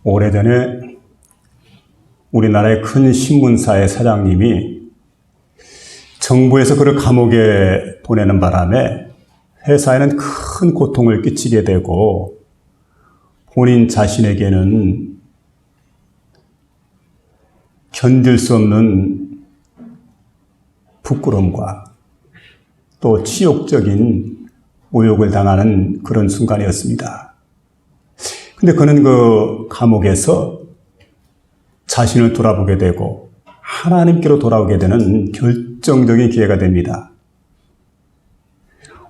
오래전에 우리나라의 큰 신문사의 사장님이 정부에서 그를 감옥에 보내는 바람에 회사에는 큰 고통을 끼치게 되고 본인 자신에게는 견딜 수 없는 부끄러움과 또 치욕적인 모욕을 당하는 그런 순간이었습니다. 근데 그는 그 감옥에서 자신을 돌아보게 되고 하나님께로 돌아오게 되는 결정적인 기회가 됩니다.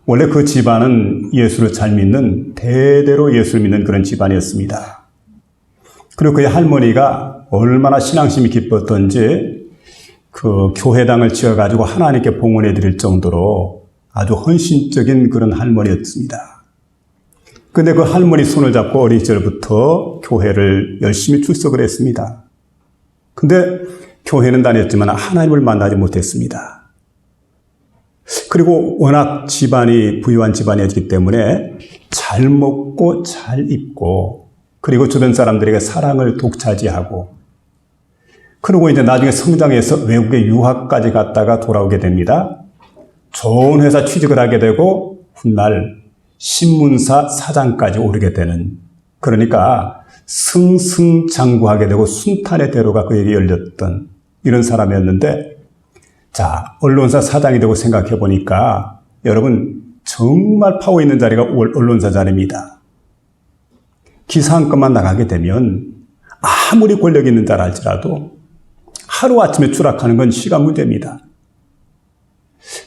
원래 그 집안은 예수를 잘 믿는, 대대로 예수를 믿는 그런 집안이었습니다. 그리고 그의 할머니가 얼마나 신앙심이 깊었던지 그 교회당을 지어가지고 하나님께 봉헌해 드릴 정도로 아주 헌신적인 그런 할머니였습니다. 근데 그 할머니 손을 잡고 어린 시절부터 교회를 열심히 출석을 했습니다. 근데 교회는 다녔지만 하나님을 만나지 못했습니다. 그리고 워낙 집안이 부유한 집안이었기 때문에 잘 먹고 잘 입고 그리고 주변 사람들에게 사랑을 독차지하고 그리고 이제 나중에 성장해서 외국에 유학까지 갔다가 돌아오게 됩니다. 좋은 회사 취직을 하게 되고 훗날 신문사 사장까지 오르게 되는, 그러니까 승승장구하게 되고 순탄의 대로가 그에게 열렸던 이런 사람이었는데, 자, 언론사 사장이 되고 생각해 보니까 여러분 정말 파워 있는 자리가 언론사 자리입니다. 기사 한 건만 나가게 되면 아무리 권력 있는 자라 할지라도 하루아침에 추락하는 건 시간 문제입니다.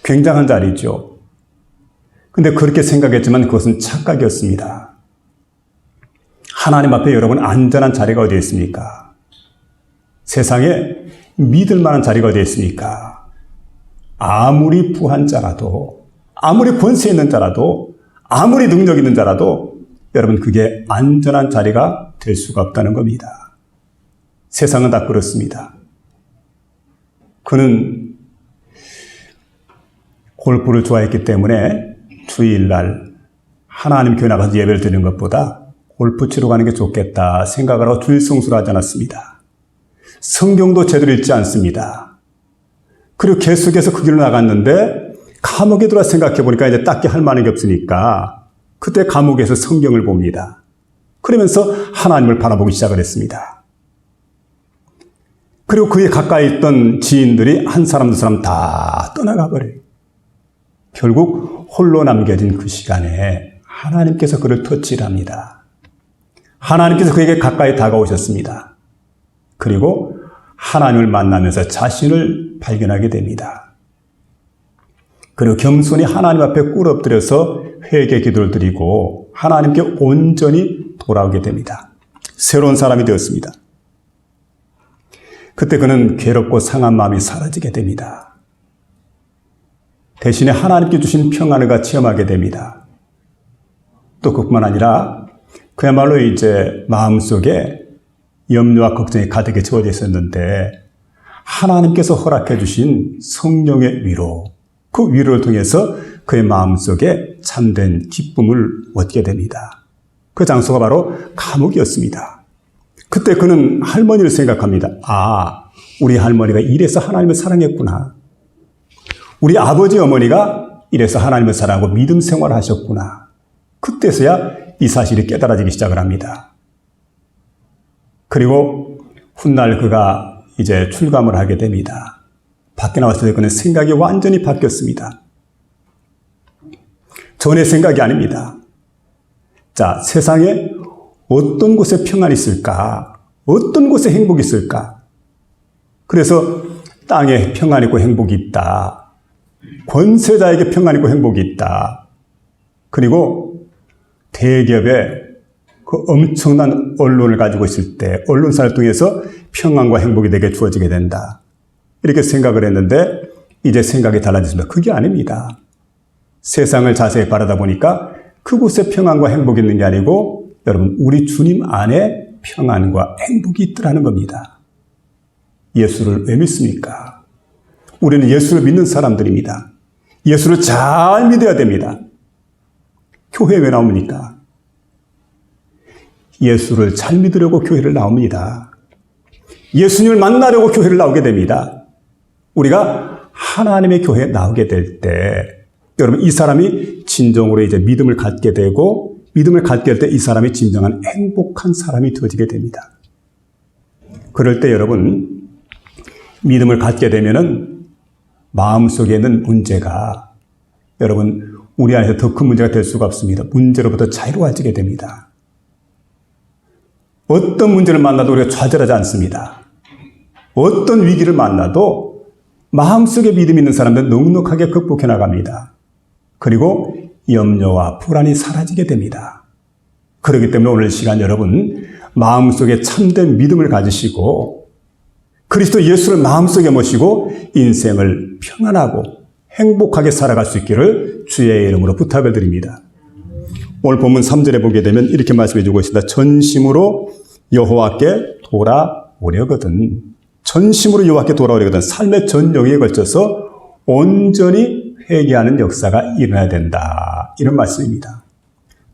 굉장한 자리죠. 근데 그렇게 생각했지만 그것은 착각이었습니다. 하나님 앞에 여러분 안전한 자리가 어디에 있습니까? 세상에 믿을 만한 자리가 어디에 있습니까? 아무리 부한 자라도, 아무리 권세 있는 자라도, 아무리 능력 있는 자라도 여러분 그게 안전한 자리가 될 수가 없다는 겁니다. 세상은 다 그렇습니다. 그는 골프를 좋아했기 때문에 주일날 하나님 교회 나가서 예배를 드리는 것보다 골프 치러 가는 게 좋겠다 생각을 하고 주일 성수를 하지 않았습니다. 성경도 제대로 읽지 않습니다. 그리고 계속해서 그 길로 나갔는데 감옥에 들어와 생각해 보니까 이제 딱히 할 만한 게 없으니까 그때 감옥에서 성경을 봅니다. 그러면서 하나님을 바라보기 시작을 했습니다. 그리고 그에 가까이 있던 지인들이 한 사람 두 사람 다 떠나가 버려요. 결국 홀로 남겨진 그 시간에 하나님께서 그를 터치를 합니다. 하나님께서 그에게 가까이 다가오셨습니다. 그리고 하나님을 만나면서 자신을 발견하게 됩니다. 그리고 겸손히 하나님 앞에 꿇어 엎드려서 회개 기도를 드리고 하나님께 온전히 돌아오게 됩니다. 새로운 사람이 되었습니다. 그때 그는 괴롭고 상한 마음이 사라지게 됩니다. 대신에 하나님께 주신 평안을 체험하게 됩니다. 또 그뿐만 아니라 그야말로 이제 마음속에 염려와 걱정이 가득히 채워져 있었는데 하나님께서 허락해 주신 성령의 위로, 그 위로를 통해서 그의 마음속에 참된 기쁨을 얻게 됩니다. 그 장소가 바로 감옥이었습니다. 그때 그는 할머니를 생각합니다. 아, 우리 할머니가 이래서 하나님을 사랑했구나. 우리 아버지 어머니가 이래서 하나님을 사랑하고 믿음 생활을 하셨구나. 그때서야 이 사실이 깨달아지기 시작을 합니다. 그리고 훗날 그가 이제 출감을 하게 됩니다. 밖에 나왔을 때 그는 생각이 완전히 바뀌었습니다. 전의 생각이 아닙니다. 자, 세상에 어떤 곳에 평안이 있을까? 어떤 곳에 행복이 있을까? 그래서 땅에 평안 있고 행복이 있다. 권세자에게 평안 있고 행복이 있다. 그리고 대기업에 그 엄청난 언론을 가지고 있을 때 언론사를 통해서 평안과 행복이 내게 주어지게 된다. 이렇게 생각을 했는데 이제 생각이 달라졌습니다. 그게 아닙니다. 세상을 자세히 바라다 보니까 그곳에 평안과 행복이 있는 게 아니고 여러분 우리 주님 안에 평안과 행복이 있더라는 겁니다. 예수를 왜 믿습니까? 우리는 예수를 믿는 사람들입니다. 예수를 잘 믿어야 됩니다. 교회에 왜 나옵니까? 예수를 잘 믿으려고 교회를 나옵니다. 예수님을 만나려고 교회를 나오게 됩니다. 우리가 하나님의 교회에 나오게 될 때, 여러분, 이 사람이 진정으로 이제 믿음을 갖게 되고, 믿음을 갖게 될 때 이 사람이 진정한 행복한 사람이 되어지게 됩니다. 그럴 때 여러분, 믿음을 갖게 되면은 마음속에 있는 문제가, 여러분, 우리 안에서 더 큰 문제가 될 수가 없습니다. 문제로부터 자유로워지게 됩니다. 어떤 문제를 만나도 우리가 좌절하지 않습니다. 어떤 위기를 만나도 마음속에 믿음 있는 사람들은 넉넉하게 극복해 나갑니다. 그리고 염려와 불안이 사라지게 됩니다. 그렇기 때문에 오늘 시간 여러분, 마음속에 참된 믿음을 가지시고 그리스도 예수를 마음속에 모시고 인생을 평안하고 행복하게 살아갈 수 있기를 주의 이름으로 부탁을 드립니다. 오늘 본문 3절에 보게 되면 이렇게 말씀해 주고 있습니다. 전심으로 여호와께 돌아오려거든. 전심으로 여호와께 돌아오려거든. 삶의 전 영역에 걸쳐서 온전히 회개하는 역사가 일어나야 된다. 이런 말씀입니다.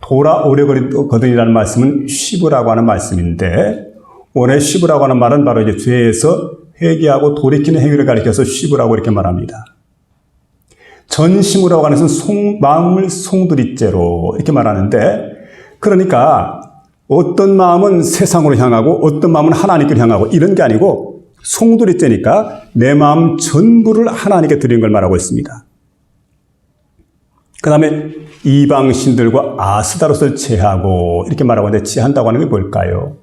돌아오려거든이라는 말씀은 쉬브라고 하는 말씀인데, 원래 쉬브라고 하는 말은 바로 이제 죄에서 회개하고 돌이키는 행위를 가리켜서 쉬브라고 이렇게 말합니다. 전심으로 하는 것은 마음을 송두리째로 이렇게 말하는데, 그러니까 어떤 마음은 세상으로 향하고 어떤 마음은 하나님께로 향하고 이런 게 아니고 송두리째니까 내 마음 전부를 하나님께 드리는 걸 말하고 있습니다. 그 다음에 이방신들과 아스다롯을 제하고 이렇게 말하고 있는데, 제한다고 하는 게 뭘까요?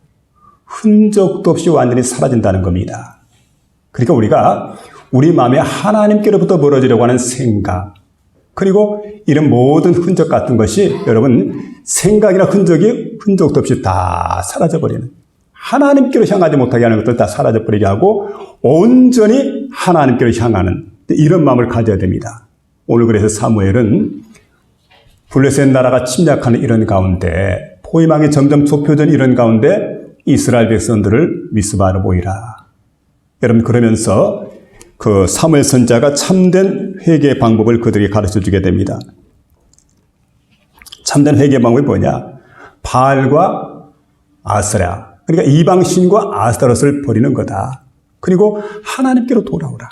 흔적도 없이 완전히 사라진다는 겁니다. 그러니까 우리가 우리 마음에 하나님께로부터 멀어지려고 하는 생각, 그리고 이런 모든 흔적 같은 것이 여러분 생각이나 흔적도 없이 다 사라져버리는, 하나님께로 향하지 못하게 하는 것들 다 사라져버리게 하고 온전히 하나님께로 향하는 이런 마음을 가져야 됩니다. 오늘 그래서 사무엘은 블레셋 나라가 침략하는 이런 가운데, 포위망이 점점 좁혀진 이런 가운데 이스라엘 백성들을 미스바로 모이라. 여러분, 그러면서 그 사무엘 선지자가 참된 회개의 방법을 그들에게 가르쳐주게 됩니다. 참된 회개의 방법이 뭐냐? 바알과 아세라, 그러니까 이방신과 아스타롯을 버리는 거다. 그리고 하나님께로 돌아오라.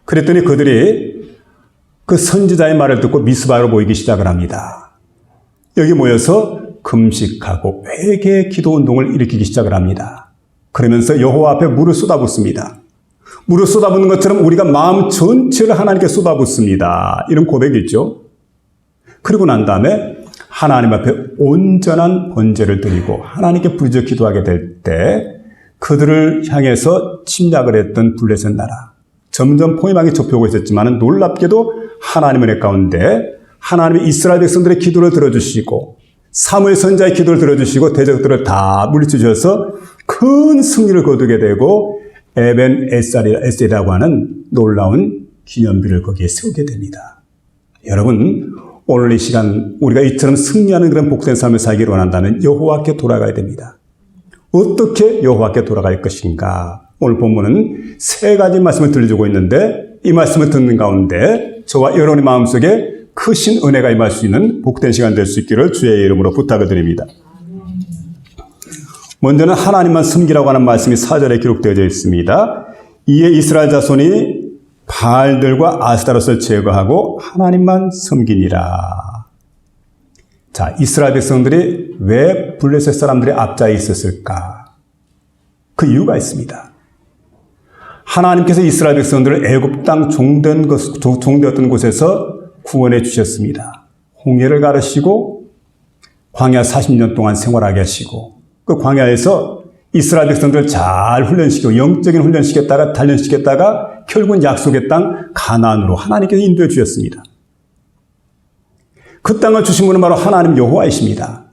그랬더니 그들이 그 선지자의 말을 듣고 미스바로 모이기 시작을 합니다. 여기 모여서 금식하고 회개의 기도 운동을 일으키기 시작을 합니다. 그러면서 여호와 앞에 물을 쏟아붓습니다. 물을 쏟아붓는 것처럼 우리가 마음 전체를 하나님께 쏟아붓습니다. 이런 고백이 있죠. 그리고 난 다음에 하나님 앞에 온전한 번제를 드리고 하나님께 부르짖어 기도하게 될 때 그들을 향해서 침략을 했던 블레셋 나라, 점점 포위망이 좁혀오고 있었지만 놀랍게도 하나님의 은혜 가운데 하나님이 이스라엘 백성들의 기도를 들어주시고 사무엘 선지자의 기도를 들어주시고 대적들을 다 물리치셔서 큰 승리를 거두게 되고 에벤 에셀이라고 하는 놀라운 기념비를 거기에 세우게 됩니다. 여러분, 오늘 이 시간 우리가 이처럼 승리하는 그런 복된 삶을 살기를 원한다면 여호와께 돌아가야 됩니다. 어떻게 여호와께 돌아갈 것인가? 오늘 본문은 세 가지 말씀을 들려주고 있는데, 이 말씀을 듣는 가운데 저와 여러분의 마음속에 크신 은혜가 임할 수 있는 복된 시간 될 수 있기를 주의 이름으로 부탁을 드립니다. 먼저는 하나님만 섬기라고 하는 말씀이 4절에 기록되어 있습니다. 이에 이스라엘 자손이 바알들과 아스타롯을 제거하고 하나님만 섬기니라. 자, 이스라엘 백성들이 왜 블레셋 사람들의 앞자에 있었을까? 그 이유가 있습니다. 하나님께서 이스라엘 백성들을 애굽 땅 종되었던 곳에서 구원해 주셨습니다. 홍해를 가르시고 광야 40년 동안 생활하게 하시고, 그 광야에서 이스라엘 백성들을 잘 훈련시키고 영적인 훈련시켰다가 단련시켰다가 결국은 약속의 땅 가나안으로 하나님께서 인도해 주셨습니다. 그 땅을 주신 분은 바로 하나님 여호와이십니다.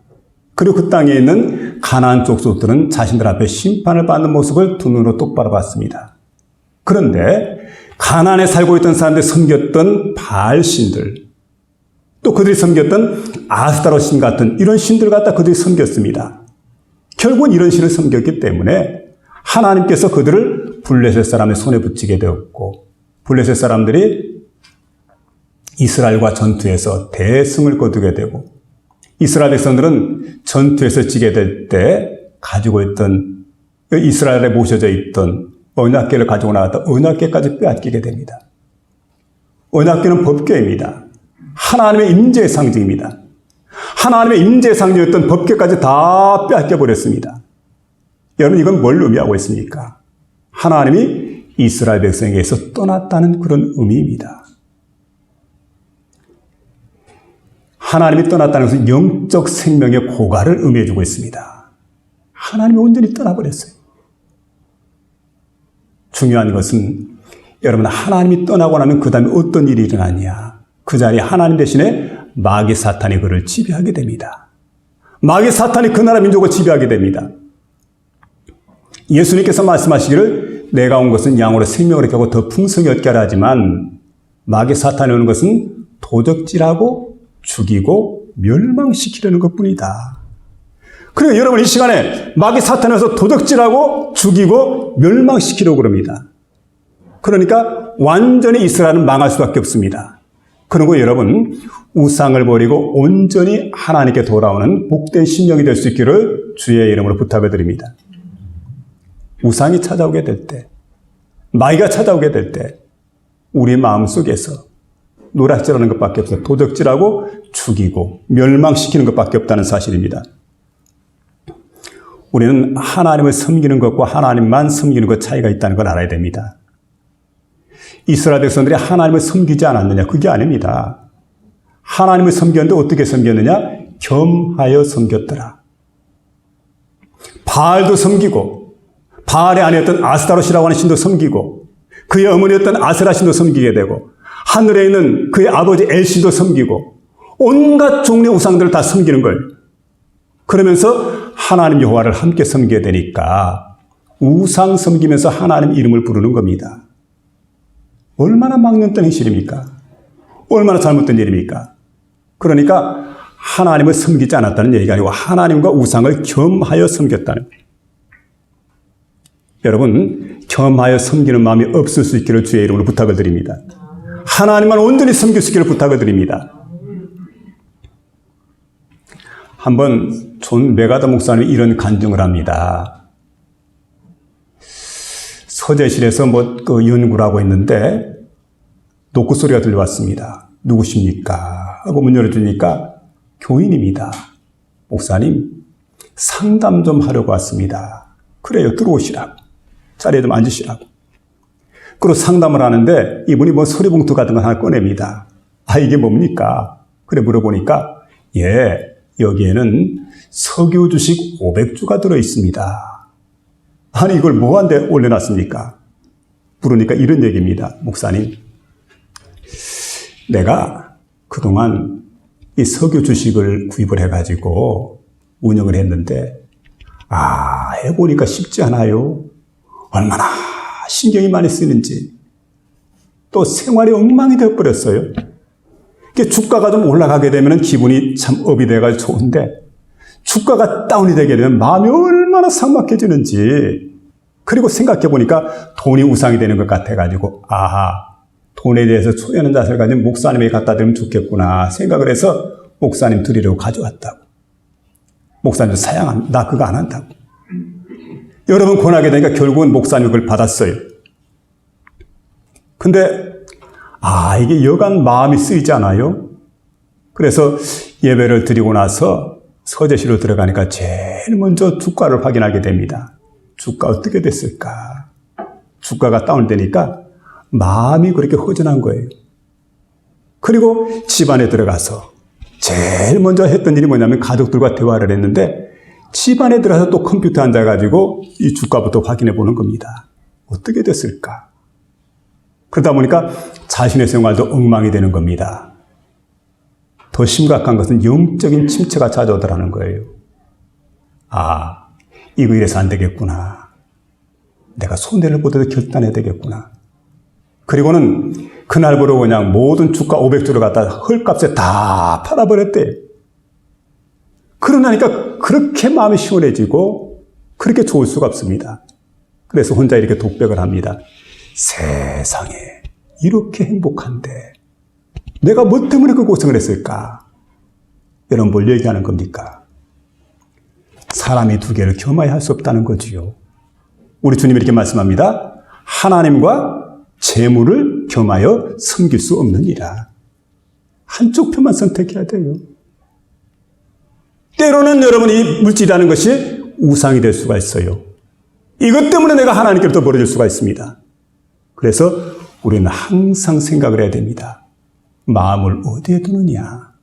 그리고 그 땅에 있는 가나안 족속들은 자신들 앞에 심판을 받는 모습을 두 눈으로 똑바로 봤습니다. 그런데 가나안에 살고 있던 사람들이 섬겼던 바알 신들, 또 그들이 섬겼던 아스타롯 신 같은 이런 신들 갖다 그들이 섬겼습니다. 결국은 이런 신을 섬겼기 때문에 하나님께서 그들을 블레셋 사람의 손에 붙이게 되었고, 블레셋 사람들이 이스라엘과 전투에서 대승을 거두게 되고, 이스라엘 백성들은 전투에서 지게 될 때 가지고 있던 이스라엘에 모셔져 있던 언약궤를 가지고 나갔다 언약궤까지 빼앗기게 됩니다. 언약궤는 법궤입니다. 하나님의 임재의 상징입니다. 하나님의 임재의 상징이었던 법궤까지 다 빼앗겨 버렸습니다. 여러분, 이건 뭘 의미하고 있습니까? 하나님이 이스라엘 백성에게서 떠났다는 그런 의미입니다. 하나님이 떠났다는 것은 영적 생명의 고갈을 의미해주고 있습니다. 하나님이 온전히 떠나버렸어요. 중요한 것은 여러분, 하나님이 떠나고 나면 그 다음에 어떤 일이 일어나냐. 그 자리에 하나님 대신에 마귀 사탄이 그를 지배하게 됩니다. 마귀 사탄이 그 나라 민족을 지배하게 됩니다. 예수님께서 말씀하시기를 내가 온 것은 양으로 생명을 얻게 하고 더 풍성히 얻게 하라 하지만 마귀 사탄이 오는 것은 도적질하고 죽이고 멸망시키려는 것뿐이다. 그러니까 여러분, 이 시간에 마귀 사탄이 와서 도적질하고 죽이고 멸망시키려고 그럽니다. 그러니까 완전히 이스라엘은 망할 수밖에 없습니다. 그리고 여러분, 우상을 버리고 온전히 하나님께 돌아오는 복된 심령이 될 수 있기를 주의 이름으로 부탁을 드립니다. 우상이 찾아오게 될 때, 마귀가 찾아오게 될 때 우리 마음속에서 노략질하는 것밖에 없어요. 도적질하고 죽이고 멸망시키는 것밖에 없다는 사실입니다. 우리는 하나님을 섬기는 것과 하나님만 섬기는 것 차이가 있다는 걸 알아야 됩니다. 이스라엘 백성들이 하나님을 섬기지 않았느냐? 그게 아닙니다. 하나님을 섬겼는데 어떻게 섬겼느냐? 겸하여 섬겼더라. 바알도 섬기고 바알의 아내였던 아스타롯이라고 하는 신도 섬기고 그의 어머니였던 아세라 신도 섬기게 되고 하늘에 있는 그의 아버지 엘신도 섬기고 온갖 종류의 우상들을 다 섬기는 걸. 그러면서 하나님 여호와를 함께 섬기게 되니까 우상 섬기면서 하나님 이름을 부르는 겁니다. 얼마나 망령된 행실입니까? 얼마나 잘못된 일입니까? 그러니까 하나님을 섬기지 않았다는 얘기가 아니고 하나님과 우상을 겸하여 섬겼다는 거예요. 여러분, 겸하여 섬기는 마음이 없을 수 있기를 주의 이름으로 부탁을 드립니다. 하나님만 온전히 섬길 수 있기를 부탁을 드립니다. 한번 존 메가더 목사님이 이런 간증을 합니다. 서재실에서 연구를 하고 있는데 노크 소리가 들려왔습니다. 누구십니까? 하고 문 열어주니까 교인입니다. 목사님, 상담 좀 하려고 왔습니다. 그래요, 들어오시라고. 자리에 좀 앉으시라고. 그리고 상담을 하는데 이분이 소리봉투 같은 거 하나 꺼냅니다. 아, 이게 뭡니까? 그래 물어보니까 여기에는 석유 주식 500주가 들어있습니다. 아니, 이걸 뭐한데 올려놨습니까? 부르니까 이런 얘기입니다. 목사님, 내가 그동안 이 석유 주식을 구입을 해가지고 운영을 했는데 해보니까 쉽지 않아요. 얼마나 신경이 많이 쓰이는지. 또 생활이 엉망이 되어버렸어요. 주가가 좀 올라가게 되면 기분이 참 업이 돼가지고 좋은데 주가가 다운이 되게 되면 마음이 얼마나 삭막해지는지. 그리고 생각해보니까 돈이 우상이 되는 것 같아가지고 돈에 대해서 초연한 자세를 가지고 목사님에게 갖다 드리면 좋겠구나 생각을 해서 목사님 드리려고 가져왔다고. 목사님도 나 그거 안 한다고. 여러분 권하게 되니까 결국은 목사님이 그걸 받았어요. 근데 이게 여간 마음이 쓰이지 않아요? 그래서 예배를 드리고 나서 서재실로 들어가니까 제일 먼저 주가를 확인하게 됩니다. 주가 어떻게 됐을까? 주가가 다운되니까 마음이 그렇게 허전한 거예요. 그리고 집안에 들어가서 제일 먼저 했던 일이 뭐냐면 가족들과 대화를 했는데 집안에 들어가서 또 컴퓨터에 앉아가지고 이 주가부터 확인해 보는 겁니다. 어떻게 됐을까? 그러다 보니까 자신의 생활도 엉망이 되는 겁니다. 더 심각한 것은 영적인 침체가 찾아오더라는 거예요. 이거 이래서 안 되겠구나. 내가 손해를 보더라도 결단해야 되겠구나. 그리고는 그날부로 그냥 모든 주가 500주를 갖다 헐값에 다 팔아버렸대요. 그러나니까 그렇게 마음이 시원해지고 그렇게 좋을 수가 없습니다. 그래서 혼자 이렇게 독백을 합니다. 세상에 이렇게 행복한데 내가 뭐 때문에 그 고생을 했을까? 여러분 뭘 얘기하는 겁니까? 사람이 두 개를 겸하여 할 수 없다는 거지요. 우리 주님이 이렇게 말씀합니다. 하나님과 재물을 겸하여 섬길 수 없느니라. 한쪽 편만 선택해야 돼요. 때로는 여러분 이 물질이라는 것이 우상이 될 수가 있어요. 이것 때문에 내가 하나님께로부터 멀어질 수가 있습니다. 그래서 우리는 항상 생각을 해야 됩니다. 마음을 어디에 두느냐.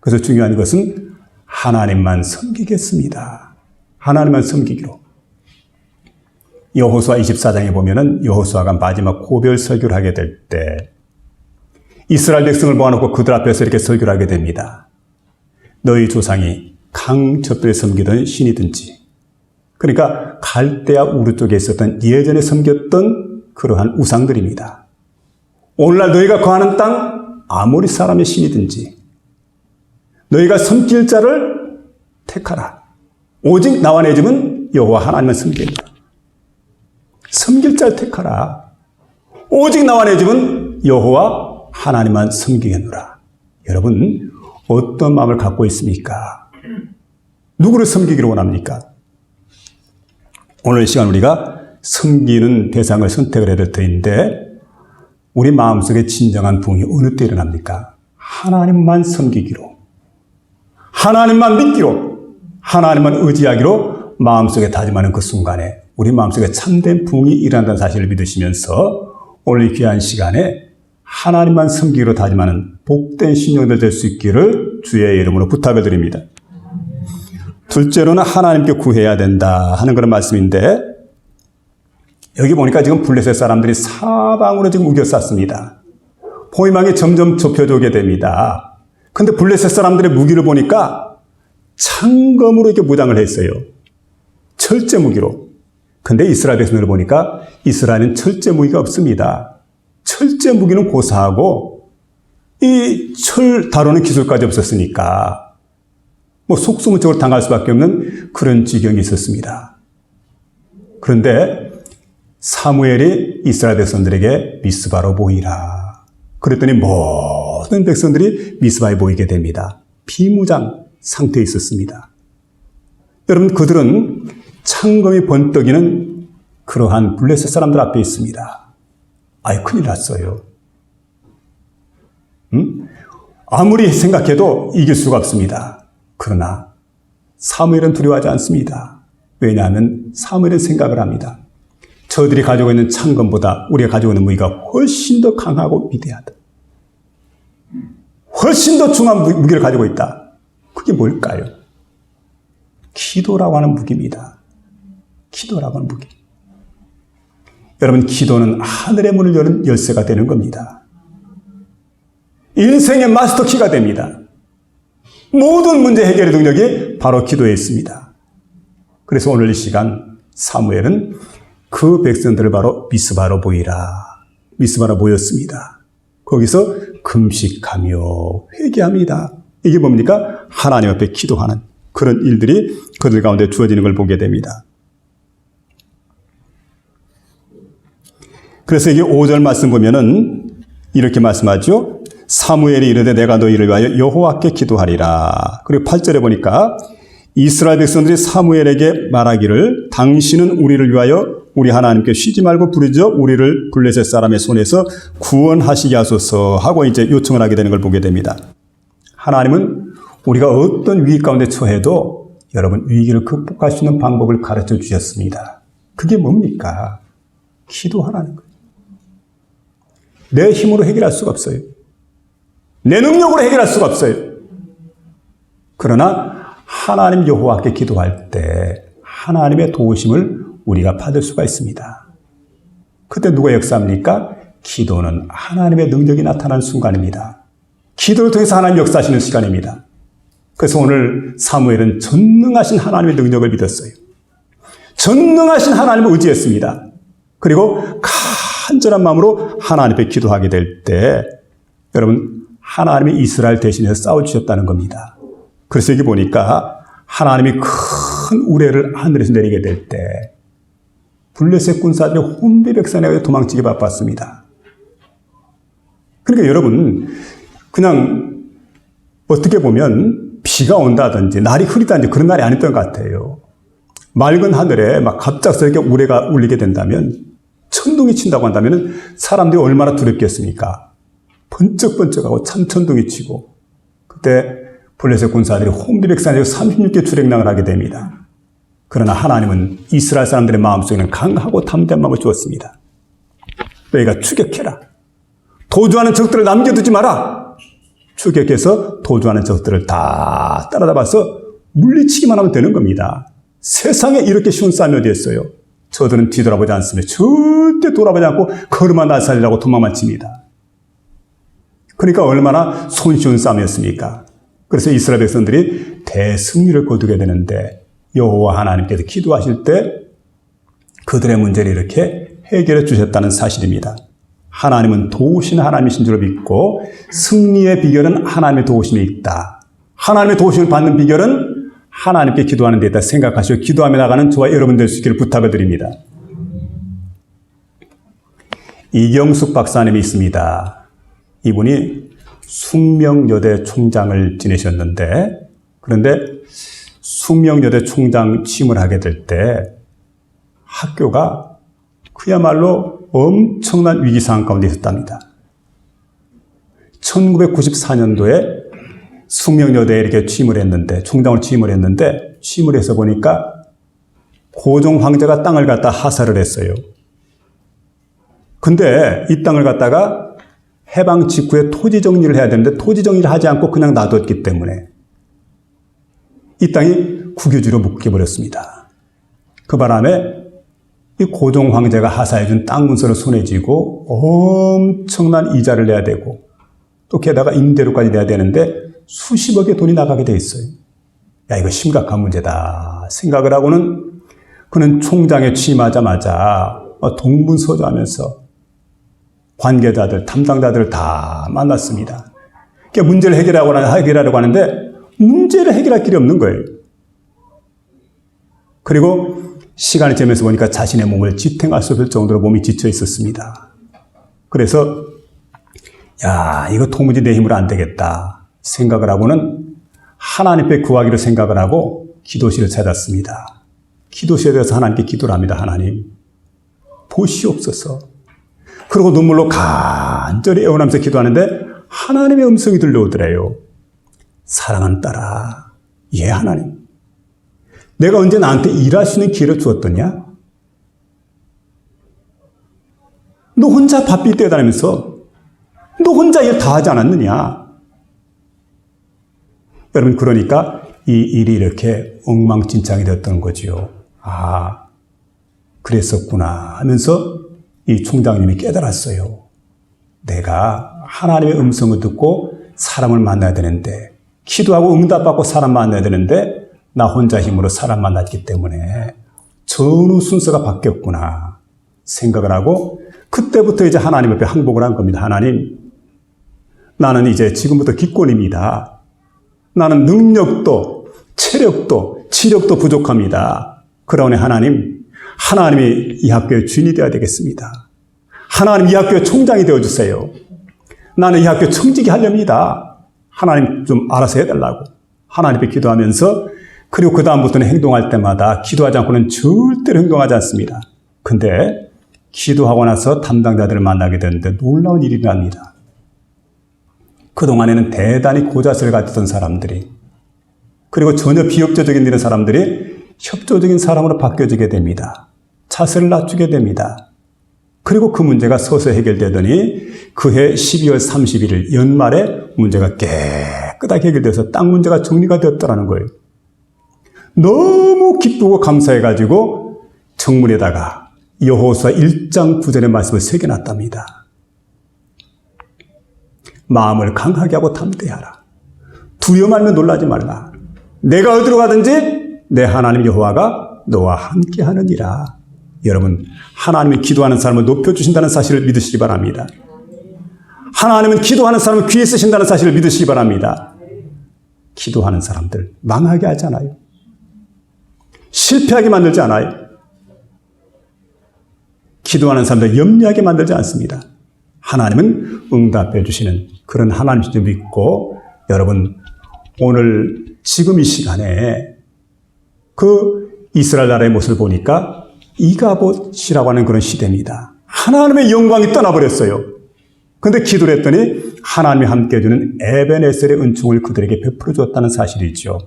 그래서 중요한 것은 하나님만 섬기겠습니다. 하나님만 섬기기로. 여호수아 24장에 보면은 여호수아가 마지막 고별 설교를 하게 될 때 이스라엘 백성을 모아놓고 그들 앞에서 이렇게 설교를 하게 됩니다. 너희 조상이 강 저편에 섬기던 신이든지, 그러니까 갈대아 우르 쪽에 있었던 예전에 섬겼던 그러한 우상들입니다. 오늘날 너희가 거하는 땅 아모리 사람의 신이든지 너희가 섬길 자를 택하라. 오직 나와 내 집은 여호와 하나님만 섬기리라. 섬길 자를 택하라. 오직 나와 내 집은 여호와 하나님만 섬기겠노라. 여러분 어떤 마음을 갖고 있습니까? 누구를 섬기기로 원합니까? 오늘 이 시간 우리가 섬기는 대상을 선택을 해야 될 터인데 우리 마음속에 진정한 부흥이 어느 때 일어납니까? 하나님만 섬기기로, 하나님만 믿기로, 하나님만 의지하기로 마음속에 다짐하는 그 순간에 우리 마음속에 참된 부흥이 일어난다는 사실을 믿으시면서 오늘 이 귀한 시간에 하나님만 섬기기로 다짐하는 복된 신령들 될 수 있기를 주의 이름으로 부탁을 드립니다. 둘째로는 하나님께 구해야 된다 하는 그런 말씀인데 여기 보니까 지금 블레셋 사람들이 사방으로 지금 우겨쌌습니다. 포위망이 점점 좁혀져 오게 됩니다. 근데 블레셋 사람들의 무기를 보니까 창검으로 이렇게 무장을 했어요. 철제 무기로. 근데 이스라엘 백성들을 보니까 이스라엘은 철제 무기가 없습니다. 철제 무기는 고사하고 이 철 다루는 기술까지 없었으니까 뭐 속수무책으로 당할 수밖에 없는 그런 지경이 있었습니다. 그런데 사무엘이 이스라엘 백성들에게 미스바로 모이라. 그랬더니 모든 백성들이 미스바에 모이게 됩니다. 비무장 상태에 있었습니다. 여러분 그들은 창검이 번뜩이는 그러한 블레셋 사람들 앞에 있습니다. 아이 큰일 났어요. 아무리 생각해도 이길 수가 없습니다. 그러나 사무엘은 두려워하지 않습니다. 왜냐하면 사무엘은 생각을 합니다. 저들이 가지고 있는 창검보다 우리가 가지고 있는 무기가 훨씬 더 강하고 위대하다. 훨씬 더 중한 무기를 가지고 있다. 그게 뭘까요? 기도라고 하는 무기입니다. 기도라고 하는 무기. 여러분 기도는 하늘의 문을 여는 열쇠가 되는 겁니다. 인생의 마스터 키가 됩니다. 모든 문제 해결의 능력이 바로 기도에 있습니다. 그래서 오늘 이 시간 사무엘은 그 백성들을 바로 미스바로 모이라. 미스바로 모였습니다. 거기서 금식하며 회개합니다. 이게 뭡니까? 하나님 앞에 기도하는 그런 일들이 그들 가운데 주어지는 걸 보게 됩니다. 그래서 이게 5절 말씀 보면은 이렇게 말씀하죠. 사무엘이 이르되 내가 너희를 위하여 여호와께 기도하리라. 그리고 8절에 보니까 이스라엘 백성들이 사무엘에게 말하기를 당신은 우리를 위하여 우리 하나님께 쉬지 말고 부르짖어 우리를 블레셋 사람의 손에서 구원하시게 하소서 하고 이제 요청을 하게 되는 걸 보게 됩니다. 하나님은 우리가 어떤 위기 가운데 처해도 여러분 위기를 극복할 수 있는 방법을 가르쳐 주셨습니다. 그게 뭡니까? 기도하라는 거예요. 내 힘으로 해결할 수가 없어요. 내 능력으로 해결할 수가 없어요. 그러나 하나님 여호와께 기도할 때 하나님의 도우심을 우리가 받을 수가 있습니다. 그때 누가 역사합니까? 기도는 하나님의 능력이 나타나는 순간입니다. 기도를 통해서 하나님 역사하시는 시간입니다. 그래서 오늘 사무엘은 전능하신 하나님의 능력을 믿었어요. 전능하신 하나님을 의지했습니다. 그리고 간절한 마음으로 하나님 앞에 기도하게 될 때 여러분 하나님이 이스라엘 대신해서 싸워주셨다는 겁니다. 그래서 여기 보니까 하나님이 큰 우레를 하늘에서 내리게 될 때 블레셋 군사들이 혼비백산에 도망치기 바빴습니다. 그러니까 여러분 그냥 어떻게 보면 비가 온다든지 날이 흐리다든지 그런 날이 아니었던 것 같아요. 맑은 하늘에 막 갑작스럽게 우레가 울리게 된다면, 천둥이 친다고 한다면 사람들이 얼마나 두렵겠습니까? 번쩍번쩍하고 참천둥이 치고, 그때 블레셋 군사들이 혼비백산에서 36개 출행랑을 하게 됩니다. 그러나 하나님은 이스라엘 사람들의 마음속에는 강하고 담대한 마음을 주었습니다. 너희가 추격해라. 도주하는 적들을 남겨두지 마라. 추격해서 도주하는 적들을 다 따라잡아서 물리치기만 하면 되는 겁니다. 세상에 이렇게 쉬운 싸움이 어디 있어요? 저들은 뒤돌아보지 않습니다. 절대 돌아보지 않고 걸음아 나살이라고 도망만 칩니다. 그러니까 얼마나 손쉬운 싸움이었습니까? 그래서 이스라엘 백성들이 대승리를 거두게 되는데, 여호와 하나님께서 기도하실 때 그들의 문제를 이렇게 해결해 주셨다는 사실입니다. 하나님은 도우시는 하나님이신 줄 믿고, 승리의 비결은 하나님의 도우심에 있다. 하나님의 도우심을 받는 비결은 하나님께 기도하는 데 있다 생각하시고 기도하며 나가는 저와 여러분 될 수 있기를 부탁을 드립니다. 이경숙 박사님이 있습니다. 이분이 숙명여대 총장을 지내셨는데, 그런데 숙명여대 총장 취임을 하게 될 때 학교가 그야말로 엄청난 위기 상황 가운데 있었답니다. 1994년도에 숙명여대에 이렇게 취임을 했는데, 총장으로 취임을 했는데, 취임을 해서 보니까 고종 황제가 땅을 갖다 하사를 했어요. 근데 이 땅을 갖다가 해방 직후에 토지 정리를 해야 되는데 토지 정리를 하지 않고 그냥 놔뒀기 때문에 이 땅이 국유지로 묶여버렸습니다. 그 바람에 이 고종 황제가 하사해준 땅 문서를 손에 쥐고 엄청난 이자를 내야 되고, 또 게다가 임대료까지 내야 되는데 수십억의 돈이 나가게 돼 있어요. 야, 이거 심각한 문제다 생각을 하고는 그는 총장에 취임하자마자 동분서주하면서 관계자들, 담당자들을 다 만났습니다. 그러니까 문제를 해결하려고 하는데 문제를 해결할 길이 없는 거예요. 그리고 시간이 지나면서 보니까 자신의 몸을 지탱할 수 없을 정도로 몸이 지쳐 있었습니다. 그래서 야, 이거 도무지 내 힘으로 안 되겠다 생각을 하고는 하나님께 구하기로 생각을 하고 기도실을 찾았습니다. 기도실에 들어서 하나님께 기도를 합니다. 하나님, 보시옵소서. 그리고 눈물로 간절히 애원하면서 기도하는데 하나님의 음성이 들려오더래요. 사랑하는 딸아, 예 하나님, 내가 언제 나한테 일할 수 있는 기회를 주었더냐? 너 혼자 바삐 뛰어다니면서 너 혼자 일 다 하지 않았느냐? 여러분, 그러니까 이 일이 이렇게 엉망진창이 되었던 거지요. 아, 그랬었구나 하면서 이 총장님이 깨달았어요. 내가 하나님의 음성을 듣고 사람을 만나야 되는데, 기도하고 응답받고 사람 만나야 되는데 나 혼자 힘으로 사람 만났기 때문에 전후 순서가 바뀌었구나 생각을 하고, 그때부터 이제 하나님 앞에 항복을 한 겁니다. 하나님, 나는 이제 지금부터 기권입니다. 나는 능력도 체력도 지력도 부족합니다. 그러니 하나님, 하나님이 이 학교의 주인이 되어야 되겠습니다. 하나님, 이 학교의 총장이 되어주세요. 나는 이 학교 청직이 하렵니다. 하나님 좀 알아서 해달라고 하나님께 기도하면서, 그리고 그 다음부터는 행동할 때마다 기도하지 않고는 절대로 행동하지 않습니다. 근데 기도하고 나서 담당자들을 만나게 되는데 놀라운 일이 일어납니다. 그동안에는 대단히 고자세를 가졌던 사람들이, 그리고 전혀 비협조적인 이런 사람들이 협조적인 사람으로 바뀌어지게 됩니다. 자세를 낮추게 됩니다. 그리고 그 문제가 서서히 해결되더니 그해 12월 31일 연말에 문제가 깨끗하게 해결돼서 땅 문제가 정리가 되었다는 거예요. 너무 기쁘고 감사해가지고 정문에다가 여호수아 1장 9절의 말씀을 새겨놨답니다. 마음을 강하게 하고 담대하라. 두려워 말며 놀라지 말라. 내가 어디로 가든지 내 하나님 여호와가 너와 함께하느니라. 여러분, 하나님은 기도하는 사람을 높여주신다는 사실을 믿으시기 바랍니다. 하나님은 기도하는 사람을 귀에 쓰신다는 사실을 믿으시기 바랍니다. 기도하는 사람들 망하게 하지 않아요. 실패하게 만들지 않아요. 기도하는 사람들 염려하게 만들지 않습니다. 하나님은 응답해 주시는 그런 하나님이신 줄 믿고, 여러분 오늘 지금 이 시간에 그 이스라엘 나라의 모습을 보니까 이가봇이라고 하는 그런 시대입니다. 하나님의 영광이 떠나버렸어요. 그런데 기도를 했더니 하나님이 함께 해주는 에벤에셀의 은총을 그들에게 베풀어 줬다는 사실이죠.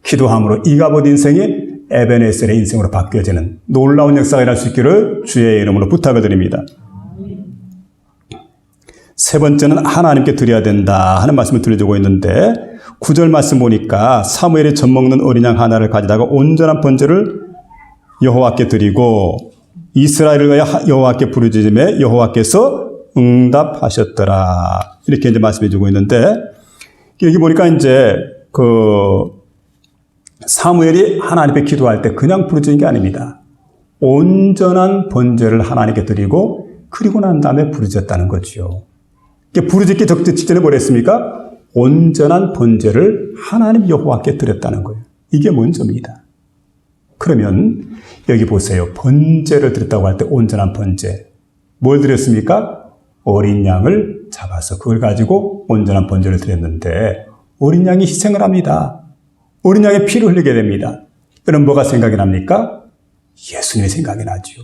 기도함으로 이가봇 인생이 에벤에셀의 인생으로 바뀌어지는 놀라운 역사가 일어날 수 있기를 주의 이름으로 부탁을 드립니다. 세 번째는 하나님께 드려야 된다 하는 말씀을 드려주고 있는데 9절 말씀 보니까 사무엘이 젖먹는 어린 양 하나를 가져다가 온전한 번제를 여호와께 드리고 이스라엘을 위하여 여호와께 부르짖음에 여호와께서 응답하셨더라. 이렇게 이제 말씀해 주고 있는데 여기 보니까 이제 사무엘이 하나님께 기도할 때 그냥 부르짖는 게 아닙니다. 온전한 번제를 하나님께 드리고 그리고 난 다음에 부르짖었다는 거죠. 부르짖기 직전에 뭘 했습니까? 온전한 번제를 하나님 여호와께 드렸다는 거예요. 이게 먼저입니다. 그러면 여기 보세요. 번제를 드렸다고 할 때 온전한 번제. 뭘 드렸습니까? 어린 양을 잡아서 그걸 가지고 온전한 번제를 드렸는데 어린 양이 희생을 합니다. 어린 양의 피를 흘리게 됩니다. 그럼 뭐가 생각이 납니까? 예수님의 생각이 나죠.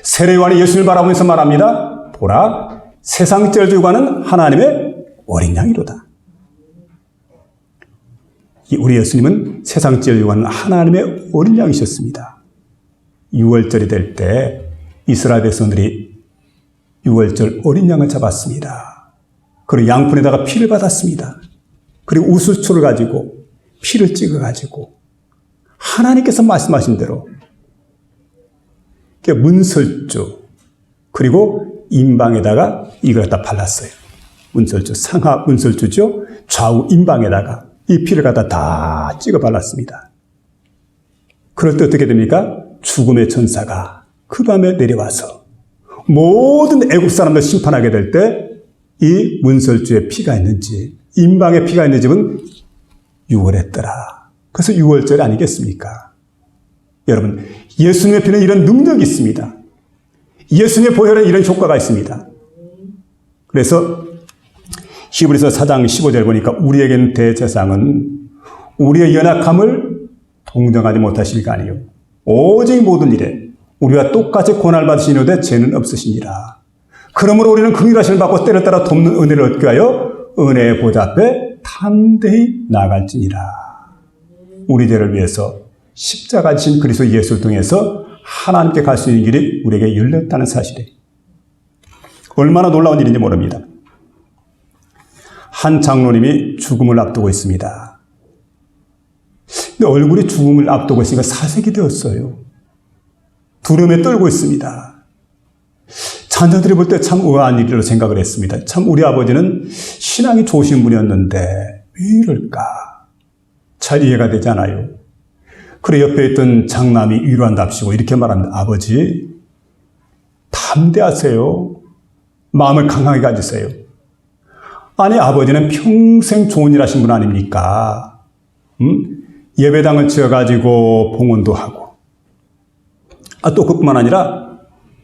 세례요한이 예수님을 바라보면서 말합니다. 보라, 세상 죄를 지고 가는 하나님의 어린 양이로다. 우리 예수님은 세상 죄를 지고 가는 하나님의 어린 양이셨습니다. 6월절이 될 때 이스라엘 백성들이 6월절 어린 양을 잡았습니다. 그리고 양푼에다가 피를 받았습니다. 그리고 우슬초를 가지고 피를 찍어가지고 하나님께서 말씀하신 대로 문설주 그리고 임방에다가 이걸 갖다 발랐어요. 문설주, 상하 문설주죠. 좌우 임방에다가 이 피를 갖다 다 찍어 발랐습니다. 그럴 때 어떻게 됩니까? 죽음의 천사가 그 밤에 내려와서 모든 애국 사람들 심판하게 될 때 이 문설주에 피가 있는지 임방에 피가 있는 집은 유월했더라. 그래서 6월절 아니겠습니까? 여러분, 예수님의 피는 이런 능력이 있습니다. 예수님의 보혈에 이런 효과가 있습니다. 그래서 히브리서 4장 15절 보니까 우리에게는 대제사장은 우리의 연약함을 동정하지 못하실 거 아니요 오직 모든 일에 우리와 똑같이 고난을 받으시는데 죄는 없으시니라. 그러므로 우리는 긍휼하심을 받고 때를 따라 돕는 은혜를 얻기 위하여 은혜의 보좌 앞에 담대히 나아갈지니라. 우리 죄를 위해서 십자가 지신 그리스도 예수를 통해서 하나님께 갈 수 있는 길이 우리에게 열렸다는 사실이에요. 얼마나 놀라운 일인지 모릅니다. 한 장로님이 죽음을 앞두고 있습니다. 근데 얼굴이 죽음을 앞두고 있으니까 사색이 되었어요. 두려움에 떨고 있습니다. 자녀들이 볼 때 참 의아한 일이라고 생각을 했습니다. 참 우리 아버지는 신앙이 좋으신 분이었는데 왜 이럴까? 잘 이해가 되지 않아요. 그래 옆에 있던 장남이 위로한답시고 이렇게 말합니다. 아버지, 담대하세요. 마음을 강하게 가지세요. 아니 아버지는 평생 좋은 일 하신 분 아닙니까? 예배당을 지어가지고 봉헌도 하고 또 그뿐만 아니라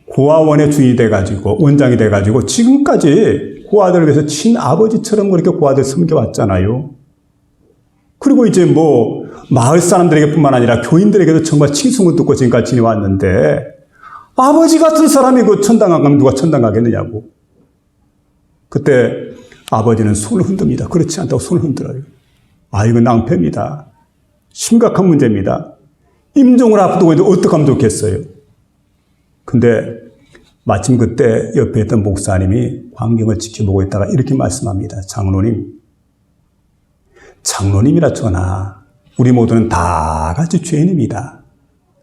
고아원의 주인이 돼가지고 원장이 돼가지고 지금까지 고아들을 위해서 친아버지처럼 그렇게 고아들 섬겨왔잖아요. 그리고 이제 뭐 마을 사람들에게 뿐만 아니라 교인들에게도 정말 칭송을 듣고 지금까지 지내왔는데 아버지 같은 사람이 그 천당 안 가면 누가 천당 가겠느냐고. 그때 아버지는 손을 흔듭니다. 그렇지 않다고 손을 흔들어요. 이건 낭패입니다. 심각한 문제입니다. 임종을 앞두고 있는데 어떻게 하면 좋겠어요. 근데 마침 그때 옆에 있던 목사님이 광경을 지켜보고 있다가 이렇게 말씀합니다. 장로님이라 쳐나 우리 모두는 다 같이 죄인입니다.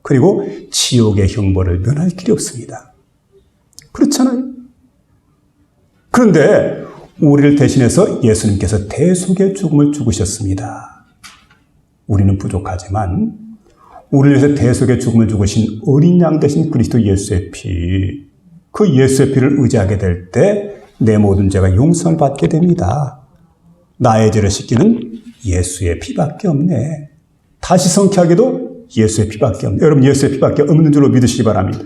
그리고 지옥의 형벌을 면할 길이 없습니다. 그렇잖아요. 그런데 우리를 대신해서 예수님께서 대속의 죽음을 죽으셨습니다. 우리는 부족하지만 우리를 위해서 대속의 죽음을 죽으신 어린 양 되신 그리스도 예수의 피, 그 예수의 피를 의지하게 될 때 내 모든 죄가 용서를 받게 됩니다. 나의 죄를 씻기는 예수의 피밖에 없네. 다시 성취하게도 예수의 피밖에 없네. 여러분 예수의 피밖에 없는 줄로 믿으시기 바랍니다.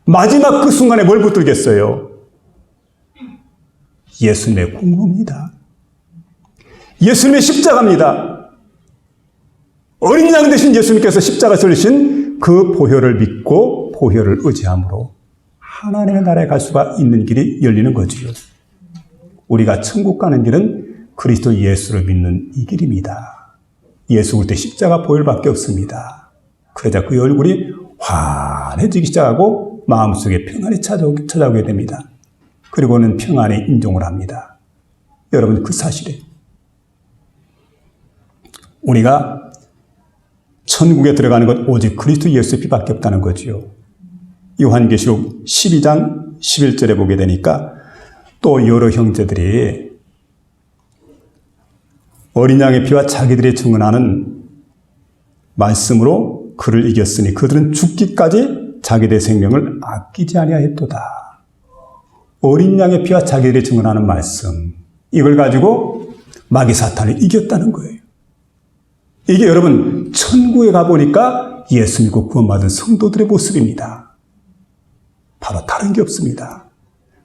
마지막 그 순간에 뭘 붙들겠어요? 예수님의 공로입니다. 예수님의 십자가입니다. 어린 양 되신 예수님께서 십자가 지르신 그 보혈을 믿고 보혈을 의지함으로 하나님의 나라에 갈 수가 있는 길이 열리는 거지요. 우리가 천국 가는 길은 그리스도 예수를 믿는 이 길입니다. 예수 그때 십자가 보혈밖에 없습니다. 그러자 그의 얼굴이 환해지기 시작하고 마음속에 평안이 찾아오게 됩니다. 그리고는 평안에 인종을 합니다. 여러분, 그 사실에 우리가 천국에 들어가는 것 오직 그리스도 예수의 피밖에 없다는 거지요. 요한계시록 12장 11절에 보게 되니까 또 여러 형제들이 어린 양의 피와 자기들이 증언하는 말씀으로 그를 이겼으니 그들은 죽기까지 자기들의 생명을 아끼지 아니하였도다. 어린 양의 피와 자기들이 증언하는 말씀, 이걸 가지고 마귀 사탄을 이겼다는 거예요. 이게 여러분 천국에 가보니까 예수 믿고 구원받은 성도들의 모습입니다. 바로 다른 게 없습니다.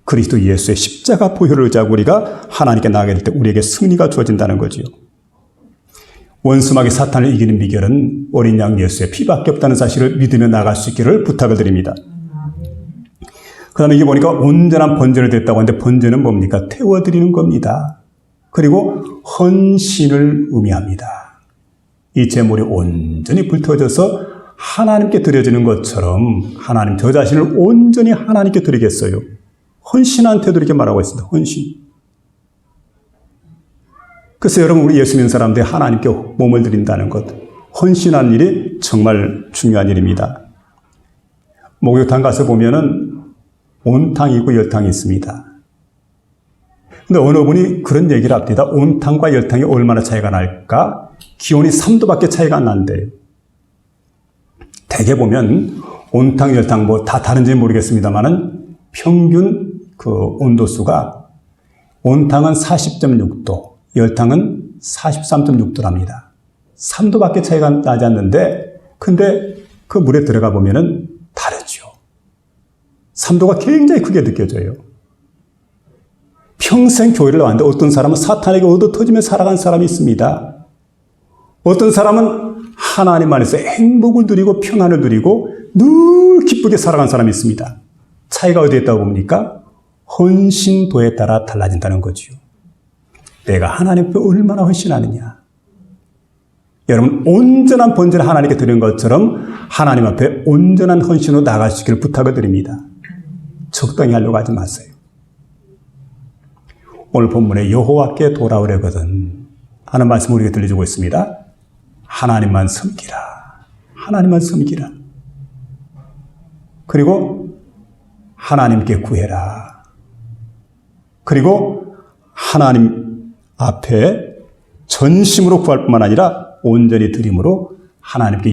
그리스도 예수의 십자가 보혈을 의지하고 우리가 하나님께 나아가게 될 때 우리에게 승리가 주어진다는 거지요. 원수 마귀 사탄을 이기는 비결은 어린 양 예수의 피밖에 없다는 사실을 믿으며 나갈 수 있기를 부탁을 드립니다. 그 다음에 이게 보니까 온전한 번제를 드렸다고 하는데 번제는 뭡니까? 태워드리는 겁니다. 그리고 헌신을 의미합니다. 이 제물이 온전히 불태워져서 하나님께 드려지는 것처럼 하나님 저 자신을 온전히 하나님께 드리겠어요. 헌신한 태도로 이렇게 말하고 있습니다. 헌신. 그래서 여러분, 우리 예수 믿는 사람들이 하나님께 몸을 드린다는 것, 헌신하는 일이 정말 중요한 일입니다. 목욕탕 가서 보면은 온탕이고 열탕이 있습니다. 근데 어느 분이 그런 얘기를 합니다. 온탕과 열탕이 얼마나 차이가 날까? 기온이 3도밖에 차이가 안 난대요. 대개 보면 온탕, 열탕 뭐 다 다른지 모르겠습니다만은 평균 그 온도수가 온탕은 40.6도, 열탕은 43.6도랍니다. 3도밖에 차이가 나지 않는데, 근데 그 물에 들어가 보면은 다르죠. 3도가 굉장히 크게 느껴져요. 평생 교회를 나왔는데 어떤 사람은 사탄에게 얻어터지며 살아간 사람이 있습니다. 어떤 사람은 하나님 안에서 행복을 누리고 평안을 누리고 늘 기쁘게 살아간 사람이 있습니다. 차이가 어디에 있다고 봅니까? 헌신도에 따라 달라진다는 거지요. 내가 하나님 앞에 얼마나 헌신하느냐. 여러분, 온전한 번제를 하나님께 드리는 것처럼 하나님 앞에 온전한 헌신으로 나갈 수 있기를 부탁을 드립니다. 적당히 하려고 하지 마세요. 오늘 본문에 여호와께 돌아오려거든 하는 말씀을 우리에게 들려주고 있습니다. 하나님만 섬기라. 하나님만 섬기라. 그리고 하나님께 구해라. 그리고 하나님 앞에 전심으로 구할 뿐만 아니라 온전히 드림으로 하나님께